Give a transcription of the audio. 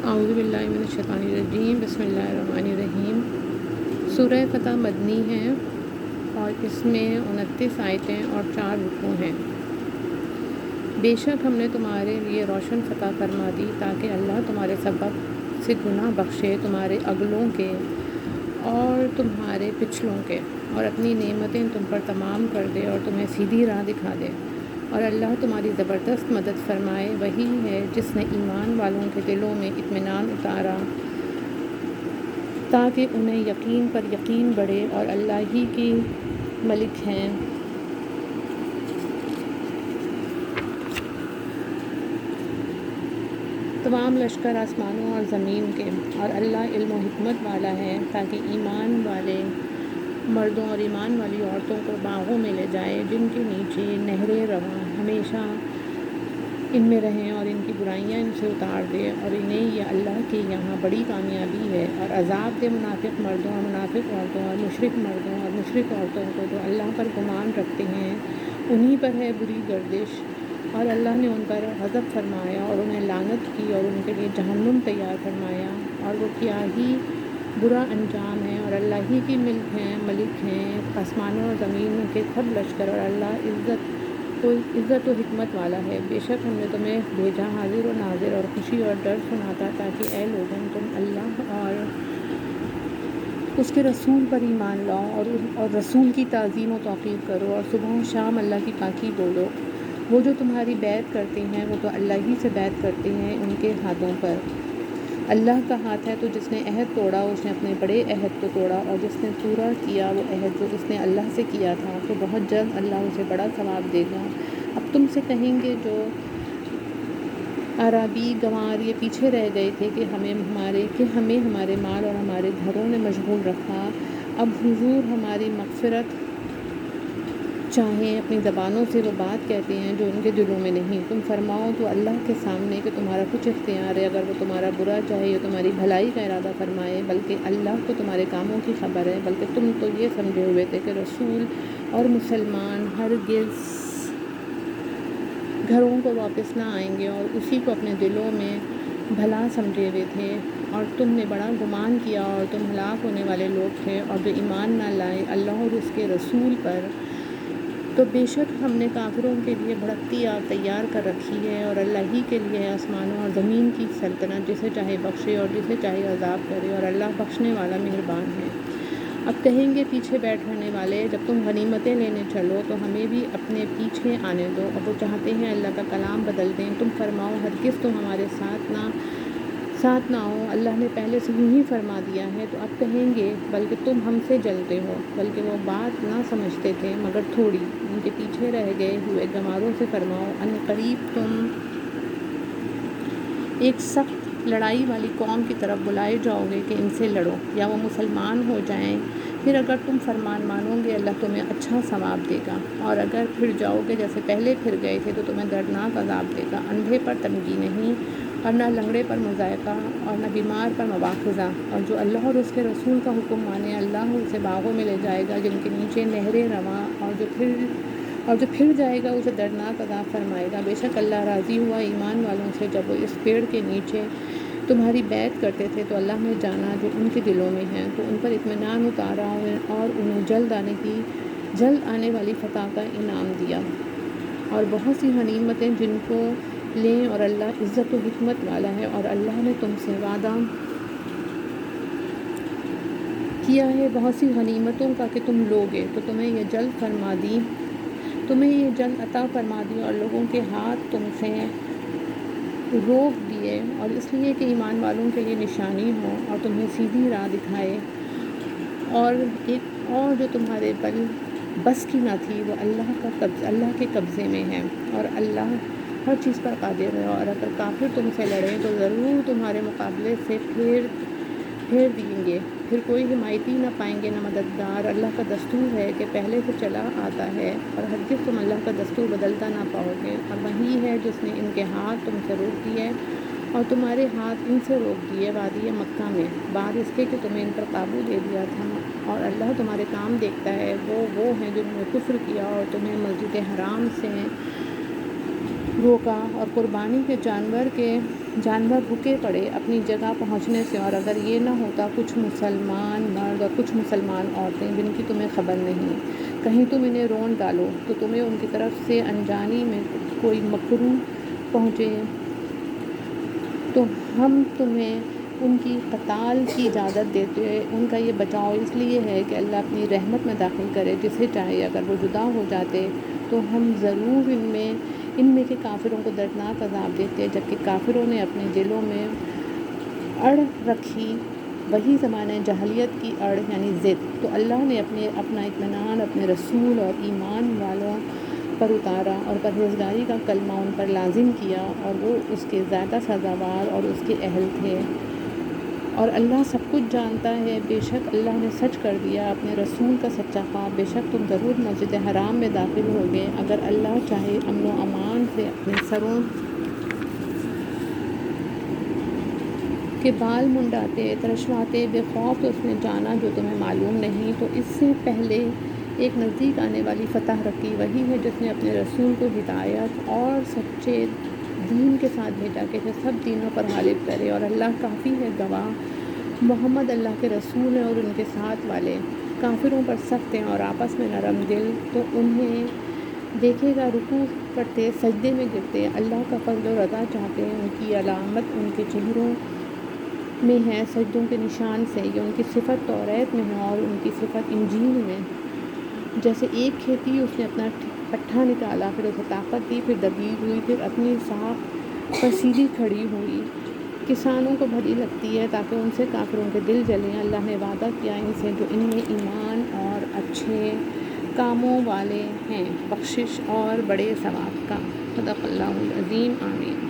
اعوذ باللہ من الشیطان الرجیم، بسم اللہ الرحمن الرحیم۔ سورہ فتح مدنی ہے اور اس میں 29 آیتیں اور 4 رکوع ہیں۔ بے شک ہم نے تمہارے لیے روشن فتح فرما دی تاکہ اللہ تمہارے سبب سے گناہ بخشے، تمہارے اگلوں کے اور تمہارے پچھلوں کے، اور اپنی نعمتیں تم پر تمام کر دے اور تمہیں سیدھی راہ دکھا دے۔ اور اللہ تمہاری زبردست مدد فرمائے، وہی ہے جس نے ایمان والوں کے دلوں میں اطمینان اتارا تاکہ انہیں یقین پر یقین بڑھے، اور اللہ ہی کی ملک ہیں۔ تمام لشکر آسمانوں اور زمین کے، اور اللہ علم و حکمت والا ہے تاکہ ایمان والے مردوں اور ایمان والی عورتوں کو باغوں میں لے جائے جن کے نیچے نہریں رواں، ہمیشہ ان میں رہیں، اور ان کی برائیاں ان سے اتار دے، اور انہیں یہ اللہ کے یہاں بڑی کامیابی ہے۔ اور عذاب دے منافق مردوں اور منافق عورتوں اور مشرک مردوں اور مشرک عورتوں کو جو اللہ پر گمان رکھتے ہیں، انہی پر ہے بری گردش۔ اور اللہ نے ان پر غضب فرمایا اور انہیں لعنت کی اور ان کے لیے جہنم تیار فرمایا، اور وہ کیا ہی برا انجام ہے۔ اور اللہ ہی کی ملک ہیں آسمانوں اور زمین کے سب لشکر، اور اللہ عزت و حکمت والا ہے۔ بے شک ہم نے تمہیں بھیجا حاضر و ناظر اور خوشی اور ڈر سناتا تاکہ اے لوگوں تم اللہ اور اس کے رسول پر ایمان لاؤ اور رسول کی تعظیم و توقیر کرو، اور صبح و شام اللہ کی پاکی بولو۔ وہ جو تمہاری بیعت کرتے ہیں وہ تو اللہ ہی سے بیعت کرتے ہیں ان کے ہاتھوں پر اللہ کا ہاتھ ہے، تو جس نے عہد توڑا اس نے اپنے بڑے عہد کو توڑا، اور جس نے پورا کیا وہ عہد جو اس نے اللہ سے کیا تھا تو بہت جلد اللہ اسے بڑا ثواب دے گا۔ اب تم سے کہیں گے جو اعرابی گنوار یہ پیچھے رہ گئے تھے کہ ہمیں ہمارے مال اور ہمارے گھروں نے مشغول رکھا، اب حضور ہماری مغفرت چاہیں، اپنی زبانوں سے وہ بات کہتے ہیں جو ان کے دلوں میں نہیں۔ تم فرماؤ تو اللہ کے سامنے کہ تمہارا کچھ اختیار ہے، اگر وہ تمہارا برا چاہے یا تمہاری بھلائی کا ارادہ فرمائے، بلکہ اللہ کو تمہارے کاموں کی خبر ہے۔ بلکہ تم تو یہ سمجھے ہوئے تھے کہ رسول اور مسلمان ہرگز گھروں کو واپس نہ آئیں گے، اور اسی کو اپنے دلوں میں بھلا سمجھے ہوئے تھے، اور تم نے بڑا گمان کیا اور تم ہلاک ہونے والے لوگ تھے۔ اور جو ایمان نہ لائے اللہ اور اس کے رسول پر، تو بے شک ہم نے کافروں کے لیے بھڑکتی آگ تیار کر رکھی ہے، اور اللہ ہی کے لیے آسمانوں اور زمین کی سلطنت، جسے چاہے بخشے اور جسے چاہے عذاب کرے، اور اللہ بخشنے والا مہربان ہے۔ اب کہیں گے پیچھے بیٹھنے والے، جب تم غنیمتیں لینے چلو تو ہمیں بھی اپنے پیچھے آنے دو، اب وہ چاہتے ہیں اللہ کا کلام بدل دیں۔ تم فرماؤ ہرگز تم ہمارے ساتھ نہ ہو، اللہ نے پہلے سے یوں ہی فرما دیا ہے۔ تو اب کہیں گے بلکہ تم ہم سے جلتے ہو، بلکہ وہ بات نہ سمجھتے تھے مگر تھوڑی، ان کے پیچھے رہ گئے ہوئے گنواروں سے فرماؤ ان قریب تم ایک سخت لڑائی والی قوم کی طرف بلائے جاؤ گے کہ ان سے لڑو یا وہ مسلمان ہو جائیں، پھر اگر تم فرمان مانو گے اللہ تمہیں اچھا ثواب دے گا، اور اگر پھر جاؤ گے جیسے پہلے پھر گئے تھے تو تمہیں دردناک عذاب دے گا۔ اندھے پر تنگی نہیں، اور نہ لنگڑے پر مضائقہ، اور نہ بیمار پر مواخذہ، اور جو اللہ اور اس کے رسول کا حکم مانے اللہ اسے باغوں میں لے جائے گا جن کے نیچے نہریں رواں، اور جو پھر جائے گا اسے دردناک عذاب فرمائے گا۔ بے شک اللہ راضی ہوا ایمان والوں سے جب وہ اس پیڑ کے نیچے تمہاری بیعت کرتے تھے، تو اللہ نے جانا جو ان کے دلوں میں ہیں، تو ان پر اطمینان اتارا اور انہیں جلد آنے والی فتح کا انعام دیا، اور بہت سی غنیمتیں جن کو لیں، اور اللہ عزت و حکمت والا ہے۔ اور اللہ نے تم سے وعدہ کیا ہے بہت سی غنیمتوں کا کہ تم لوگے، تو تمہیں یہ جلد عطا فرما دی، اور لوگوں کے ہاتھ تم سے روک دیے، اور اس لیے کہ ایمان والوں کے لیے نشانی ہو اور تمہیں سیدھی راہ دکھائے، اور ایک اور جو تمہارے بس کی نہ تھی وہ اللہ کے قبضے میں ہے، اور اللہ ہر چیز پر قادر ہے۔ اور اگر کافر تم سے لڑیں تو ضرور تمہارے مقابلے سے پھیر دیں گے، پھر کوئی حمایتی نہ پائیں گے نہ مددگار۔ اللہ کا دستور ہے کہ پہلے سے چلا آتا ہے، اور ہرگز تم اللہ کا دستور بدلتا نہ پاؤ گے۔ اور وہی ہے جس نے ان کے ہاتھ تم سے روک دیے اور تمہارے ہاتھ ان سے روک دیے وادی مکہ میں، بعد اس کے کہ تمہیں ان پر قابو دے دیا تھا۔ اور اللہ تمہارے کام دیکھتا ہے، وہ ہیں جنہوں نے کفر کیا اور تمہیں مسجد حرام سے روکا اور قربانی کے جانور رکے پڑے اپنی جگہ پہنچنے سے، اور اگر یہ نہ ہوتا کچھ مسلمان مرد اور کچھ مسلمان عورتیں جن کی تمہیں خبر نہیں، کہیں تم انہیں رون ڈالو تو تمہیں ان کی طرف سے انجانی میں کوئی مکروہ پہنچے تو ہم تمہیں ان کی قتال کی اجازت دیتے ہیں۔ ان کا یہ بچاؤ اس لیے ہے کہ اللہ اپنی رحمت میں داخل کرے جسے چاہے۔ اگر وہ جدا ہو جاتے تو ہم ضرور ان میں کے کافروں کو دردناک عذاب دیتے، جبکہ کافروں نے اپنے دلوں میں اڑ رکھی وہی زمانہ جاہلیت کی اڑ یعنی ضد، تو اللہ نے اپنا اطمینان اپنے رسول اور ایمان والوں پر اتارا اور پرہیزگاری کا کلمہ ان پر لازم کیا، اور وہ اس کے زیادہ سزاوار اور اس کے اہل تھے۔ اور اللہ سب کچھ جانتا ہے، بے شک اللہ نے سچ کر دیا اپنے رسول کا سچا خواب، بے شک تم ضرور مسجد حرام میں داخل ہوگے، اگر اللہ چاہے امن و امان سے اپنے سروں کے بال منڈاتے ترشواتے بے خوف تو اس نے جانا جو تمہیں معلوم نہیں، تو اس سے پہلے ایک نزدیک آنے والی فتح رکھی، وہی ہے جس نے اپنے رسول کو ہدایت اور سچے دین کے ساتھ بھیجا کہ وہ سب دینوں پر غالب کرے، اور اللہ کافی ہے گواہ۔ محمد اللہ کے رسول ہیں اور ان کے ساتھ والے کافروں پر سخت ہیں اور آپس میں نرم دل، تو انہیں دیکھے گا رکوع کرتے سجدے میں گرتے، اللہ کا فضل و رضا چاہتے ہیں، ان کی علامت ان کے چہروں میں ہے سجدوں کے نشان سے، یہ ان کی صفت توریت میں ہے اور ان کی صفت انجیل میں۔ جیسے ایک کھیتی اس نے اپنا پٹھا نکالا، پھر اسے طاقت دی، پھر دبیج ہوئی، پھر اپنی ساکھ پر سیدھی کھڑی ہوئی، کسانوں کو بھلی لگتی ہے تاکہ ان سے کافروں کے دل جلیں۔ اللہ نے وعدہ کیا ان سے جو ان میں ایمان اور اچھے کاموں والے ہیں، بخشش اور بڑے ثواب کا۔ صدق اللہ العظیم۔ آمین۔